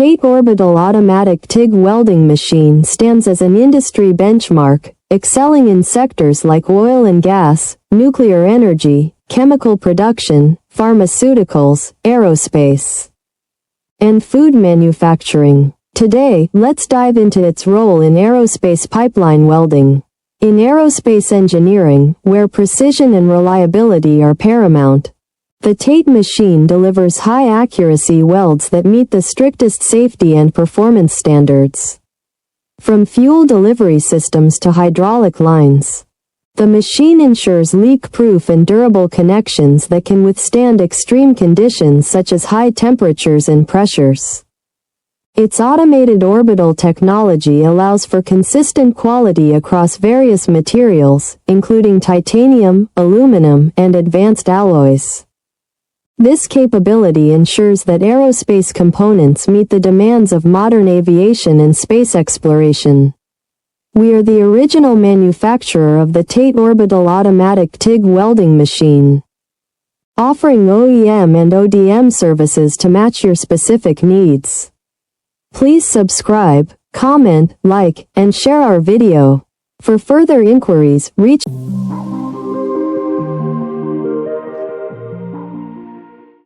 TATE Orbital Automatic TIG Welding Machine stands as an industry benchmark, excelling in sectors like oil and gas, nuclear energy, chemical production, pharmaceuticals, aerospace, and food manufacturing. Today, let's dive into its role in aerospace pipeline welding. In aerospace engineering, where precision and reliability are paramount, the TATE machine delivers high-accuracy welds that meet the strictest safety and performance standards. From fuel delivery systems to hydraulic lines, the machine ensures leak-proof and durable connections that can withstand extreme conditions such as high temperatures and pressures. Its automated orbital technology allows for consistent quality across various materials, including titanium, aluminum, and advanced alloys. This capability ensures that aerospace components meet the demands of modern aviation and space exploration. We are the original manufacturer of the TATE Orbital Automatic TIG Welding Machine, offering OEM and ODM services to match your specific needs. Please subscribe, comment, like, and share our video. For further inquiries, reach